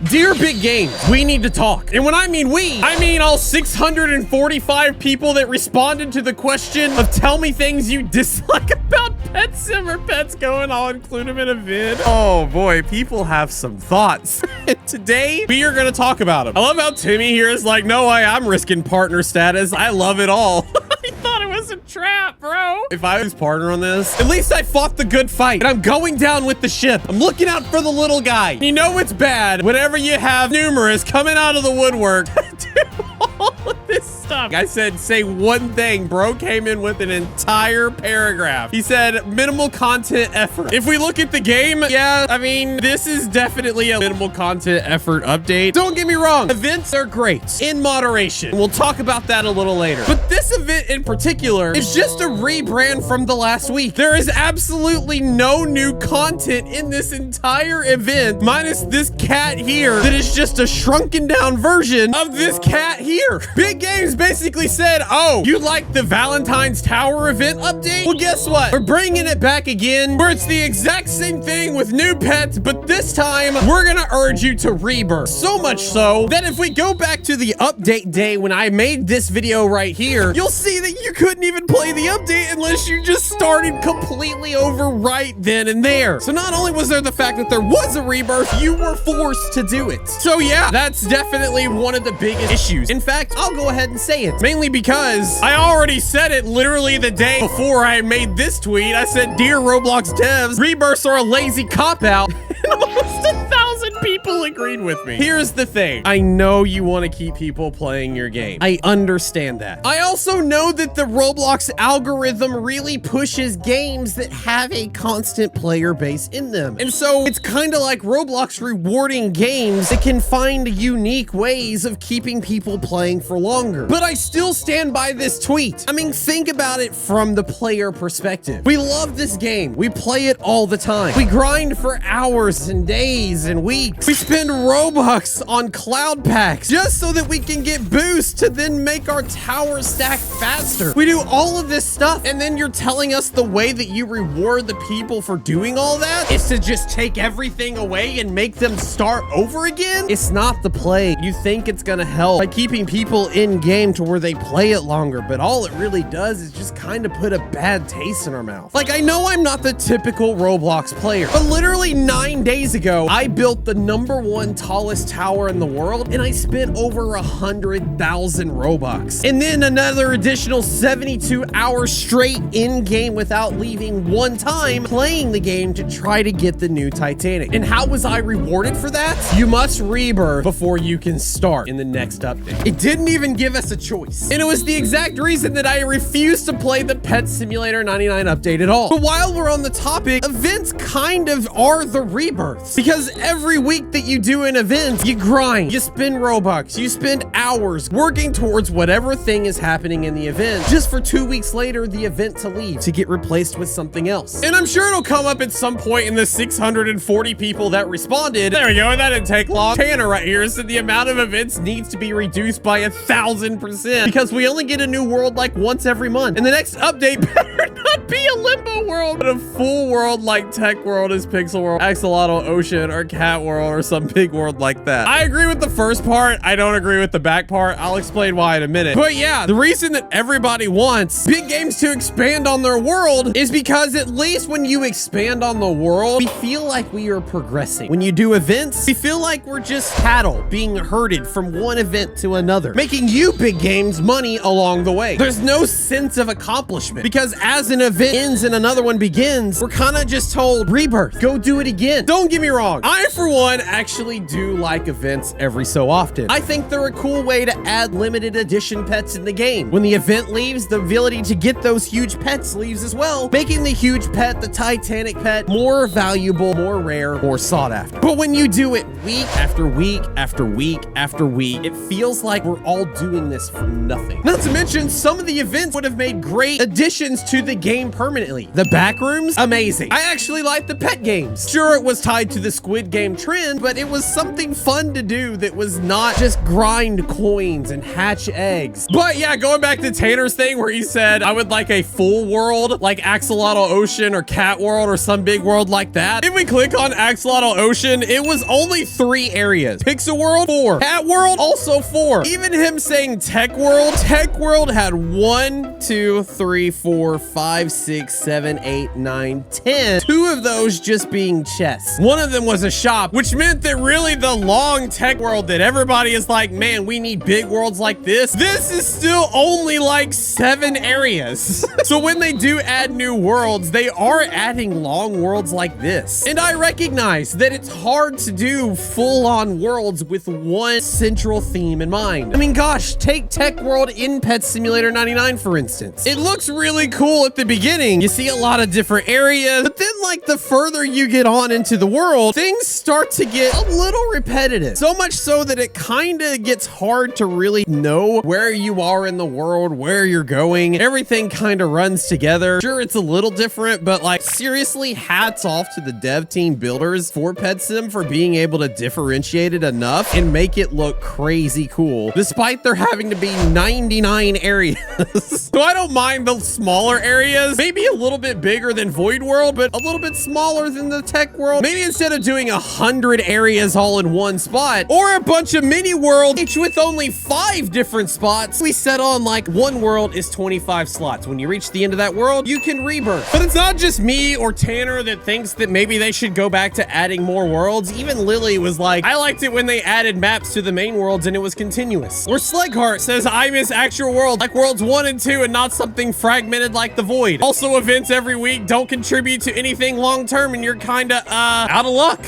Dear Big Games, we need to talk. And when I mean we, I mean all 645 people that responded to the question of tell me things you dislike about Pet Sim or Pets Go, and I'll include them in a vid. Oh boy, people have some thoughts. Today, we are gonna talk about them. I love how Timmy here is like, no way, I'm risking partner status. I love it all. I thought it was a trap, bro. If I was partner on this, at least I fought the good fight. And I'm going down with the ship. I'm looking out for the little guy. You know it's bad whenever you have numerous coming out of the woodwork to do all of this stuff. I said, say one thing. Bro came in with an entire paragraph. He said, minimal content effort. If we look at the game, yeah, I mean, this is definitely a minimal content effort update. Don't get me wrong. Events are great in moderation. We'll talk about that a little later. But this event in particular is just a rebrand from the last week. There is absolutely no new content in this entire event, minus this cat here that is just a shrunken down version of this cat here. Big Games basically said, oh, you like the Valentine's Tower event update? Well, guess what? We're bringing it back again, where it's the exact same thing with new pets, but this time we're gonna urge you to rebirth. So much so that if we go back to the update day when I made this video right here, you'll see that you couldn't even play the update unless you just started completely over right then and there. So not only was there the fact that there was a rebirth, you were forced to do it. So yeah, that's definitely one of the biggest issues. In fact, I'll go ahead and say it, mainly because I already said it literally the day before I made this tweet. I said, dear Roblox devs, rebirths are a lazy cop-out. Almost 1,000 people agreed with me. Here's the thing. I know you want to keep people playing your game. I understand that. I also know that the Roblox algorithm really pushes games that have a constant player base in them. And so it's kind of like Roblox rewarding games that can find unique ways of keeping people playing for longer. But I still stand by this tweet. I mean, think about it from the player perspective. We love this game. We play it all the time. We grind for hours and days and weeks. We spend Robux on cloud packs just so that we can get boosts to then make our tower stack faster. We do all of this stuff, and then you're telling us the way that you reward the people for doing all that is to just take everything away and make them start over again? It's not the play. You think it's gonna help by keeping people in game to where they play it longer, but all it really does is just kind of put a bad taste in our mouth. Like, I know I'm not the typical Roblox player, but literally 9 days ago, I built the #1 tallest tower in the world, and I spent over 100,000 Robux. And then another additional 72 hours straight in game without leaving one time playing the game to try to get the new Titanic. And how was I rewarded for that? You must rebirth before you can start in the next update. It didn't even give us a choice. And it was the exact reason that I refused to play the Pet Simulator 99 update at all. But while we're on the topic, events kind of are the rebirths, because every week that you do an event, you grind, you spend Robux, you spend hours working towards whatever thing is happening in the event, just for 2 weeks later, the event to leave, to get replaced with something else. And I'm sure it'll come up at some point in the 640 people that responded. There we go, that didn't take long. Tanner right here said the amount of events needs to be reduced by 1,000% because we only get a new world like once every month. And the next update better not be a limbo world, but a full world like Tech World is Pixel World, Axolotl Ocean, or Cat World, or some big world like that. I agree with the first part. I don't agree with the back part. I'll explain why in a minute. But yeah, the reason that everybody wants Big Games to expand on their world is because at least when you expand on the world, we feel like we are progressing. When you do events, we feel like we're just cattle being herded from one event to another, making you Big Games money along the way. There's no sense of accomplishment because as an event ends and another one begins, we're kind of just told, rebirth, go do it again. Don't get me wrong. I, for one, actually do like events every so often. I think they're a cool way to add limited edition pets in the game. When the event leaves, the ability to get those huge pets leaves as well, making the huge pet, the Titanic pet, more valuable, more rare, more sought after. But when you do it week after week after week after week, it feels like we're all doing this for nothing. Not to mention, some of the events would have made great additions to the game permanently. The back rooms, amazing. I actually like the pet games. Sure, it was tied to the Squid Game trend, fun, but it was something fun to do that was not just grind coins and hatch eggs. But yeah, going back to Tanner's thing where he said, I would like a full world like Axolotl Ocean or Cat World or some big world like that. If we click on Axolotl Ocean, it was only 3 areas. Pixel World, 4. Cat World, also 4. Even him saying Tech World had 1, 2, 3, 4, 5, 6, 7, 8, 9, 10. 2 of those just being chests. One of them was a shop, which meant that really the long Tech World that everybody is like, man, we need big worlds like this. This is still only like 7 areas. So when they do add new worlds, they are adding long worlds like this. And I recognize that it's hard to do full-on worlds with one central theme in mind. I mean, gosh, take Tech World in Pet Simulator 99, for instance. It looks really cool at the beginning. You see a lot of different areas, but then like the further you get on into the world, things start to get a little repetitive. So much so that it kind of gets hard to really know where you are in the world, where you're going. Everything kind of runs together. Sure, it's a little different, but like seriously, hats off to the dev team builders for Pet Sim for being able to differentiate it enough and make it look crazy cool, despite there having to be 99 areas. So I don't mind the smaller areas, maybe a little bit bigger than Void World, but a little bit smaller than the Tech World. Maybe instead of doing 100 areas all in one spot, or a bunch of mini worlds, each with only 5 different spots, we set on like one world is 25 slots. When you reach the end of that world, you can rebirth. But it's not just me or Tanner that thinks that maybe they should go back to adding more worlds. Even Lily was like, I liked it when they added maps to the main worlds and it was continuous. Or Slegheart says, I miss actual worlds like worlds 1 and 2 and not something fragmented like the Void. Also, events every week don't contribute to anything long-term and you're kinda, out of luck.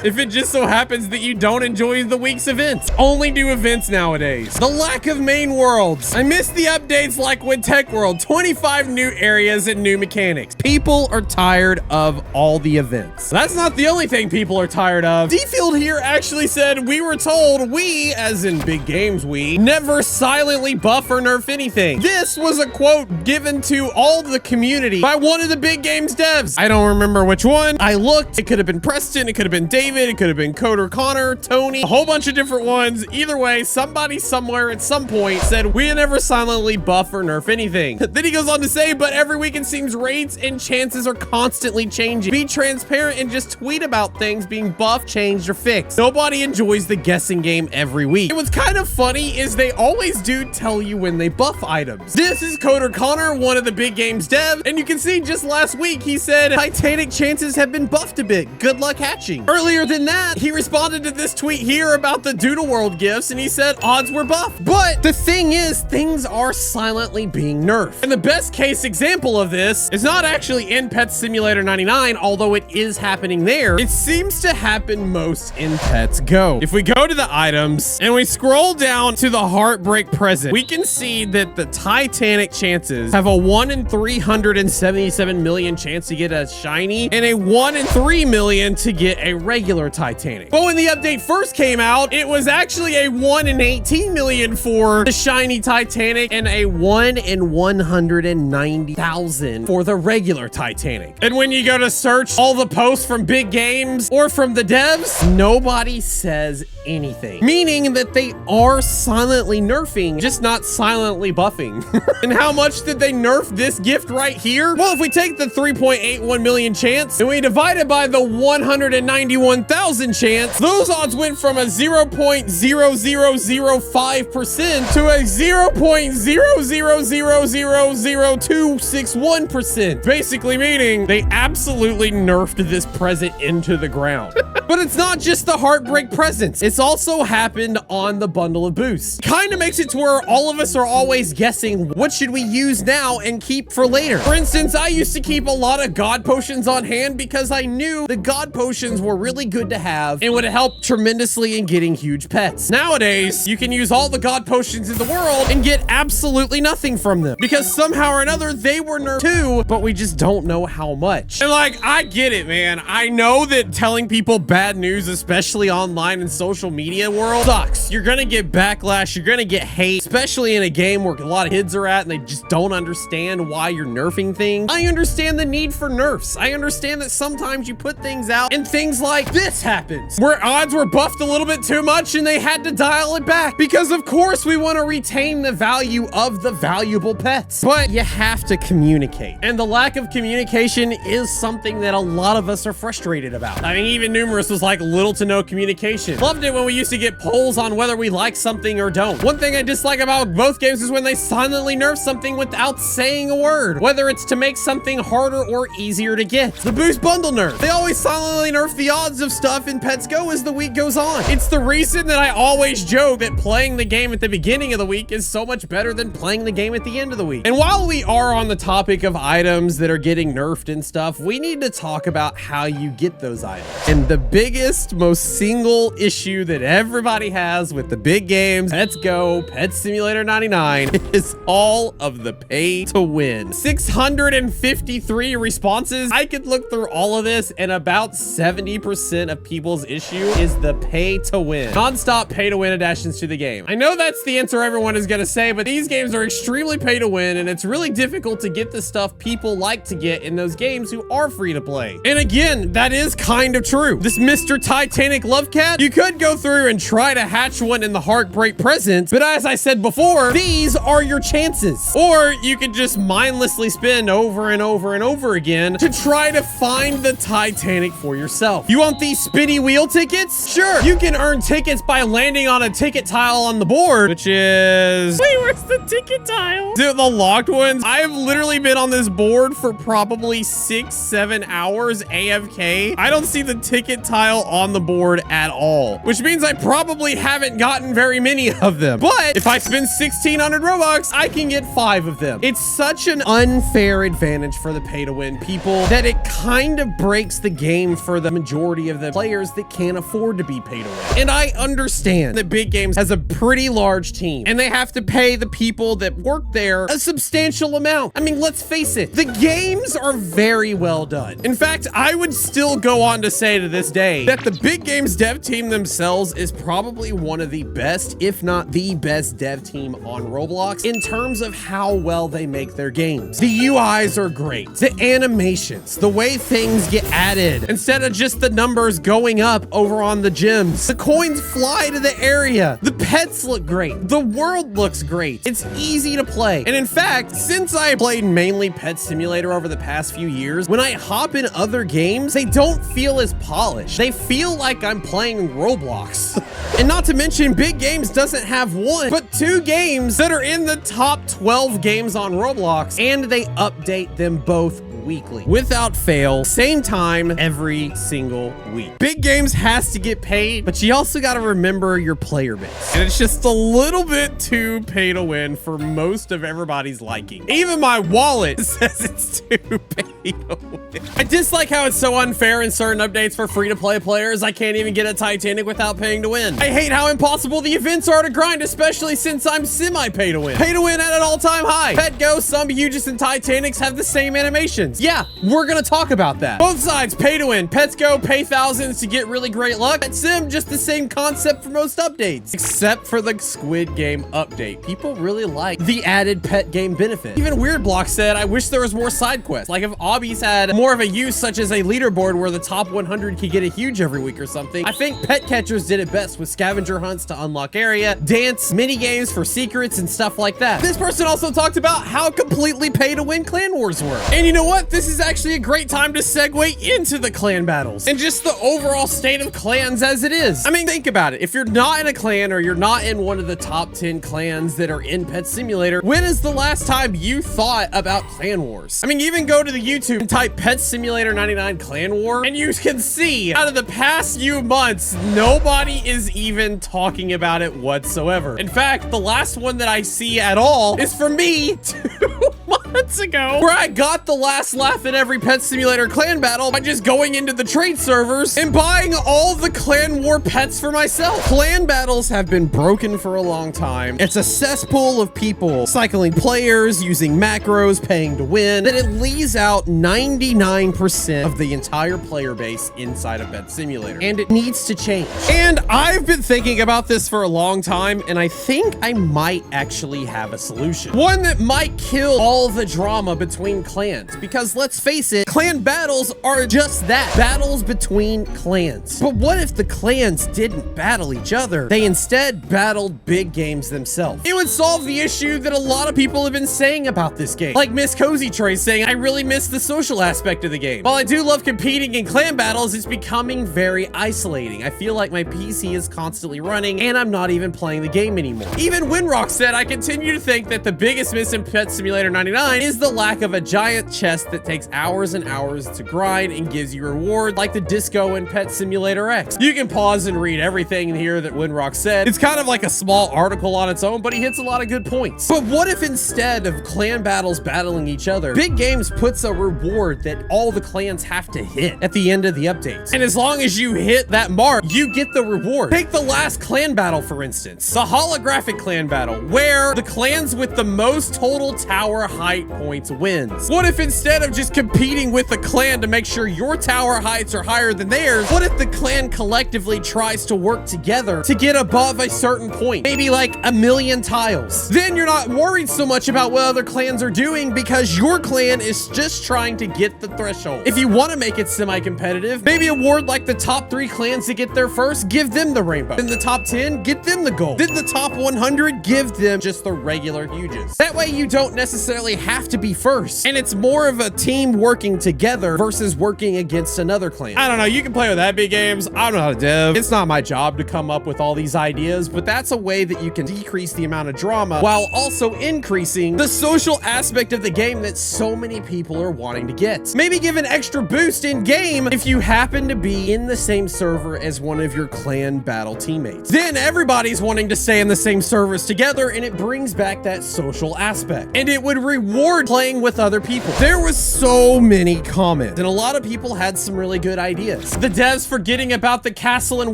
If it just so happens that you don't enjoy the week's events. Only do events nowadays. The lack of main worlds. I miss the updates like with Tech World, 25 new areas and new mechanics. People are tired of all the events. That's not the only thing people are tired of. D-Field here actually said, we were told we, as in big games we, never silently buff or nerf anything. This was a quote given to all the community by one of the big games devs. I don't remember which one. I looked, it could have been Preston, it could have been David, it could have been Coder Connor, Tony, a whole bunch of different ones. Either way, somebody somewhere at some point said, we never silently buff or nerf anything. Then he goes on to say, but every week it seems rates and chances are constantly changing. Be transparent and just tweet about things being buffed, changed, or fixed. Nobody enjoys the guessing game every week. And what's kind of funny is they always do tell you when they buff items. This is Coder Connor, one of the big games dev, and you can see just last week he said, Titanic chances have been buffed a bit. Good luck hatching. Earlier than that, he responded to this tweet here about the Doodle World gifts, and he said odds were buffed. But the thing is, things are silently being nerfed. And the best case example of this is not actually in Pet Simulator 99, although it is happening there. It seems to happen most in Pets Go. If we go to the items and we scroll down to the Heartbreak Present, we can see that the Titanic chances have a 1 in 377 million chance to get a shiny and a 1 in 3 million to get a regular Titanic. But when the update first came out, it was actually a 1 in 18 million for the shiny Titanic and a 1 in 190,000 for the regular Titanic. And when you go to search all the posts from big games or from the devs, nobody says anything, meaning that they are silently nerfing, just not silently buffing. And how much did they nerf this gift right here? Well, if we take the 3.81 million chance and we divide it by the 191,000 chance, those odds went from a 0.00005% to a 0.0000261%. Basically meaning they absolutely nerfed this present into the ground. But it's not just the Heartbreak presents. It's also happened on the bundle of boosts. Kind of makes it to where all of us are always guessing what should we use now and keep for later. For instance, I used to keep a lot of God potions on hand because I knew the God potions were really good to have and would help tremendously in getting huge pets. Nowadays, you can use all the God potions in the world and get absolutely nothing from them because somehow or another they were nerfed too, but we just don't know how much. And like, I get it, man. I know that telling people back bad news, especially online and social media world, sucks. You're gonna get backlash, you're gonna get hate, especially in a game where a lot of kids are at and they just don't understand why you're nerfing things. I understand the need for nerfs. I understand that sometimes you put things out and things like this happens, where odds were buffed a little bit too much and they had to dial it back because of course we want to retain the value of the valuable pets, but you have to communicate. And the lack of communication is something that a lot of us are frustrated about. I mean, even Numerous was like little to no communication. Loved it when we used to get polls on whether we like something or don't. One thing I dislike about both games is when they silently nerf something without saying a word, whether it's to make something harder or easier to get. The boost bundle nerf. They always silently nerf the odds of stuff in Pets Go as the week goes on. It's the reason that I always joke that playing the game at the beginning of the week is so much better than playing the game at the end of the week. And while we are on the topic of items that are getting nerfed and stuff, we need to talk about how you get those items. And the biggest, most single issue that everybody has with the big games, Pets Go, Pet Simulator 99, is all of the pay to win. 653 responses. I could look through all of this and about 70% of people's issue is the pay to win. Non-stop pay to win additions to the game. I know that's the answer everyone is gonna say, but these games are extremely pay to win and it's really difficult to get the stuff people like to get in those games who are free to play. And again, that is kind of true. This Mr. Titanic Love Cat, you could go through and try to hatch one in the Heartbreak Present, but as I said before, these are your chances. Or you could just mindlessly spin over and over and over again to try to find the Titanic for yourself. You want these spinny wheel tickets? Sure, you can earn tickets by landing on a ticket tile on the board, which is... Wait, where's the ticket tile? Dude, the locked ones? I've literally been on this board for probably 6-7 hours AFK. I don't see the ticket tile on the board at all, which means I probably haven't gotten very many of them. But if I spend 1,600 Robux, I can get 5 of them. It's such an unfair advantage for the pay to win people that it kind of breaks the game for the majority of the players that can't afford to be pay to win. And I understand that Big Games has a pretty large team and they have to pay the people that work there a substantial amount. I mean, let's face it, the games are very well done. In fact, I would still go on to say to this day that the Big Games dev team themselves is probably one of the best, if not the best dev team on Roblox in terms of how well they make their games. The UIs are great. The animations, the way things get added, instead of just the numbers going up over on the gyms. The coins fly to the area. The pets look great. The world looks great. It's easy to play. And in fact, since I played mainly Pet Simulator over the past few years, when I hop in other games, they don't feel as polished. They feel like I'm playing Roblox. And not to mention, Big Games doesn't have one, but 2 games that are in the top 12 games on Roblox, and they update them both weekly, without fail, same time, every single week. Big Games has to get paid, but you also got to remember your player base. And it's just a little bit too pay to win for most of everybody's liking. Even my wallet says it's too pay to win. I dislike how it's so unfair in certain updates for free-to-play players. I can't even get a Titanic without paying to win. I hate how impossible the events are to grind, especially since I'm semi-pay to win. Pay to win at an all-time high. Pet Go, some Hugis, and Titanics have the same animations. Yeah, we're gonna talk about that. Both sides pay to win. Pets Go, pay thousands to get really great luck. Pet Sim, just the same concept for most updates, except for the Squid Game update. People really like the added pet game benefit. Even Weird Block said, I wish there was more side quests. Like if obbies had more of a use, such as a leaderboard where the top 100 could get a huge every week or something. I think Pet Catchers did it best with scavenger hunts to unlock area, dance, mini games for secrets, and stuff like that. This person also talked about how completely pay to win clan wars were. And you know what? This is actually a great time to segue into the clan battles and just the overall state of clans as it is. I mean, think about it. If you're not in a clan or you're not in one of the top 10 clans that are in Pet Simulator, when is the last time you thought about clan wars? I mean, even go to the YouTube and type Pet Simulator 99 clan war and you can see out of the past few months, nobody is even talking about it whatsoever. In fact, the last one that I see at all is from me 2 months months ago where I got the last laugh at every Pet Simulator clan battle by just going into the trade servers and buying all the clan war pets for myself. Clan battles have been broken for a long time. It's a cesspool of people cycling players, using macros, paying to win, that it leaves out 99% of the entire player base inside of Pet Simulator, and it needs to change. And I've been thinking about this for a long time, and I think I might actually have a solution. One that might kill all the drama between clans, because let's face it, clan battles are just that, battles between clans. But what if the clans didn't battle each other? They instead battled big games themselves. It would solve the issue that a lot of people have been saying about this game. Like Miss Cozy Trey saying, I really miss the social aspect of the game. While I do love competing in clan battles, it's becoming very isolating. I feel like my PC is constantly running and I'm not even playing the game anymore. Even Winrock said, I continue to think that the biggest miss in Pet Simulator 99 is the lack of a giant chest that takes hours and hours to grind and gives you reward like the disco in Pet Simulator X. You can pause and read everything in here that Winrock said. It's kind of like a small article on its own, but he hits a lot of good points. But what if instead of clan battles battling each other, Big Games puts a reward that all the clans have to hit at the end of the updates? And as long as you hit that mark, you get the reward. Take the last clan battle, for instance, the holographic clan battle, where the clans with the most total tower height points wins. What if instead of just competing with the clan to make sure your tower heights are higher than theirs, what if the clan collectively tries to work together to get above a certain point, maybe like 1,000,000 tiles? Then you're not worried so much about what other clans are doing because your clan is just trying to get the threshold. If you want to make it semi-competitive, maybe award like the top 3 clans to get there first, give them the rainbow. Then the top 10, get them the gold. Then the top 100, give them just the regular huges. That way you don't necessarily have to be first, and it's more of a team working together versus working against another clan. I don't know, you can play with that, Big Games. I'm not a dev. It's not my job to come up with all these ideas, but that's a way that you can decrease the amount of drama while also increasing the social aspect of the game that so many people are wanting to get. Maybe give an extra boost in game if you happen to be in the same server as one of your clan battle teammates. Then everybody's wanting to stay in the same servers together, and it brings back that social aspect. And it would reward playing with other people. There was so many comments, and a lot of people had some really good ideas. The devs forgetting about the castle in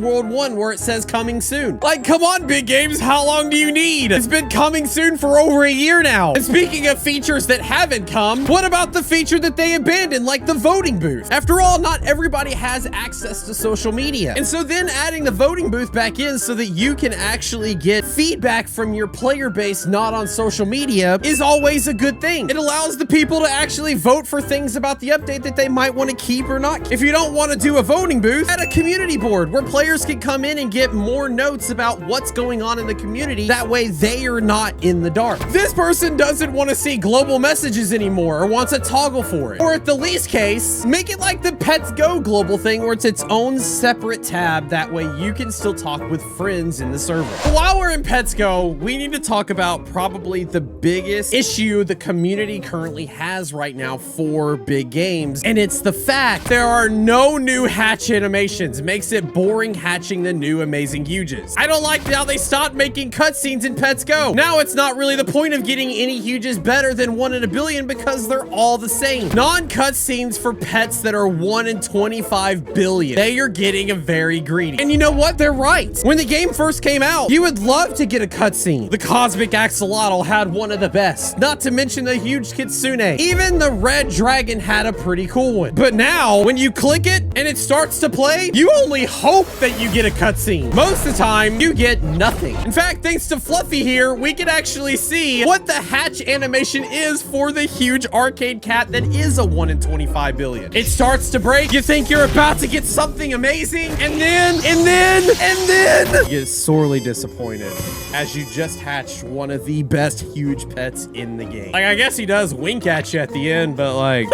World 1 where it says coming soon. Like, come on, Big Games, how long do you need? It's been coming soon for over a year now. And speaking of features that haven't come, what about the feature that they abandoned, like the voting booth? After all, not everybody has access to social media. And so then adding the voting booth back in so that you can actually get feedback from your player base not on social media is always a good thing. It allows the people to actually vote for things about the update that they might want to keep or not. If you don't want to do a voting booth, add a community board where players can come in and get more notes about what's going on in the community. That way they are not in the dark. This person doesn't want to see global messages anymore or wants a toggle for it. Or at the least case, make it like the Pets Go global thing where it's its own separate tab. That way you can still talk with friends in the server. But while we're in Pets Go, we need to talk about probably the biggest issue the community currently has right now for Big Games, and it's the fact there are no new hatch animations. It makes it boring hatching the new amazing huges. I don't like how they stopped making cutscenes in Pets Go. Now it's not really the point of getting any huges better than 1 in a billion because they're all the same. Non-cutscenes for pets that are 1 in 25 billion. They are getting very greedy. And you know what? They're right. When the game first came out, you would love to get a cutscene. The Cosmic Axolotl had one of the best, not to mention the huge Kitsune. Even the Red Dragon had a pretty cool one. But now, when you click it and it starts to play, you only hope that you get a cutscene. Most of the time, you get nothing. In fact, thanks to Fluffy here, we can actually see what the hatch animation is for the huge arcade cat that is a 1 in 25 billion. It starts to break, you think you're about to get something amazing, and then you get sorely disappointed as you just hatched one of the best huge pets in the game. Like, I guess he does wink at you at the end, but like,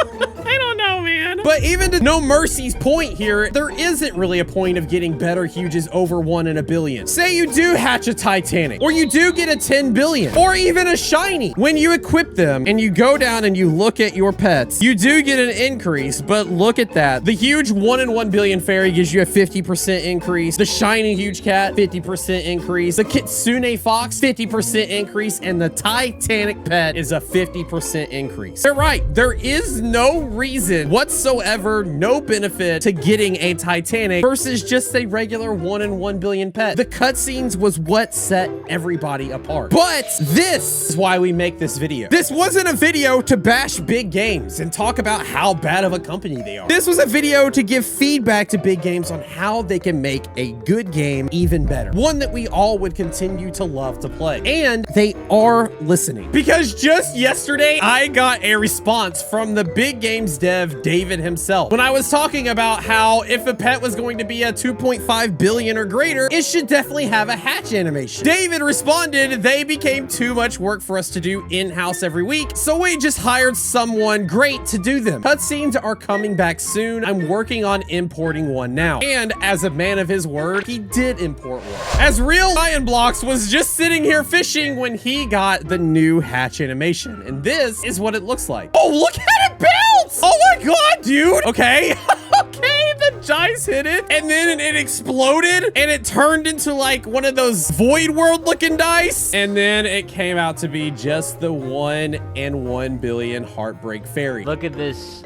I don't know, man. But even to No Mercy's point here, there isn't really a point of getting better huges over 1 in a billion. Say you do hatch a Titanic, or you do get a 10 billion, or even a shiny. When you equip them and you go down and you look at your pets, you do get an increase, but look at that. The huge 1 in 1 billion fairy gives you a 50% increase. The shiny huge cat, 50% increase. The Kitsune fox, 50% increase. And the Titanic pet is a 50% increase. They're right. There is no reason whatsoever, no benefit to getting a Titanic versus just a regular 1 in 1 billion pet. The cutscenes was what set everybody apart. But this is why we make this video. This wasn't a video to bash big games and talk about how bad of a company they are. This was a video to give feedback to big games on how they can make a good game even better. One that we all would continue to love to play. And they are listening. Because just yesterday, I got a response from the big games dev, David himself. When I was talking about how if a pet was going to be a 2.5 billion or greater, it should definitely have a hatch animation. David responded, they became too much work for us to do in-house every week, so we just hired someone great to do them. Cutscenes are coming back soon. I'm working on importing one now. And as a man of his word, he did import one. As Real Lion Blocks was just sitting here fishing when he got the new hatch animation. And this is what it looks like. Oh, look at it bounce! Oh my god, dude! Okay. Okay, the dice hit it, and then it exploded, and it turned into like one of those void world looking dice, and then it came out to be just the 1 in 1 billion heartbreak fairy. Look at this.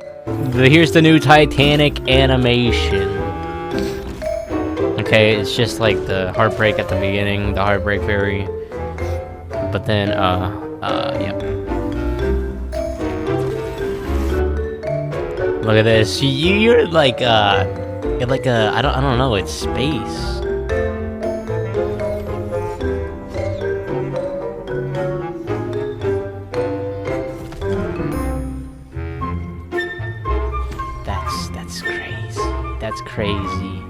Here's the new Titanic animation. Okay, it's just like the heartbreak at the beginning, the heartbreak fairy, but then yep. Look at this. You're like I don't know, it's space. That's crazy. That's crazy.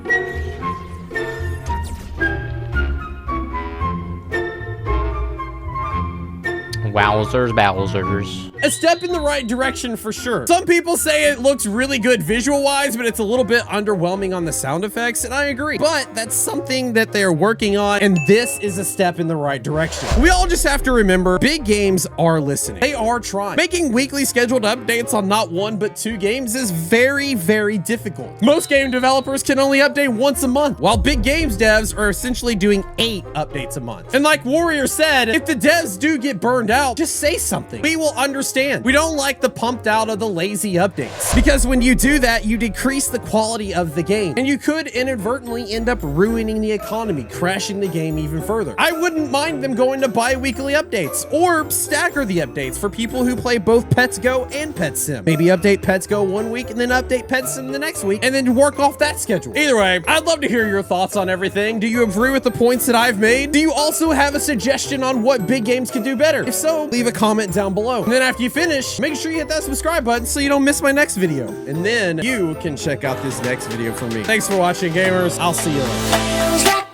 Wowzers, bowsers. A step in the right direction for sure. Some people say it looks really good visual-wise, but it's a little bit underwhelming on the sound effects, and I agree. But that's something that they're working on, and this is a step in the right direction. We all just have to remember, big games are listening. They are trying. Making weekly scheduled updates on not 1, but 2 games is very, very difficult. Most game developers can only update once a month, while big games devs are essentially doing 8 updates a month. And like Warrior said, if the devs do get burned out, just say something. We will understand. We don't like the pumped out of the lazy updates, because when you do that, you decrease the quality of the game, and you could inadvertently end up ruining the economy, crashing the game even further. I wouldn't mind them going to bi-weekly updates, or stagger the updates for people who play both Pets Go and Pet Sim. Maybe update Pets Go one week and then update Pet Sim the next week, and then work off that schedule. Either way, I'd love to hear your thoughts on everything. Do you agree with the points that I've made? Do you also have a suggestion on what big games can do better? If so, leave a comment down below. And then after you finish, make sure you hit that subscribe button so you don't miss my next video. And then you can check out this next video from me. Thanks for watching, gamers. I'll see you later.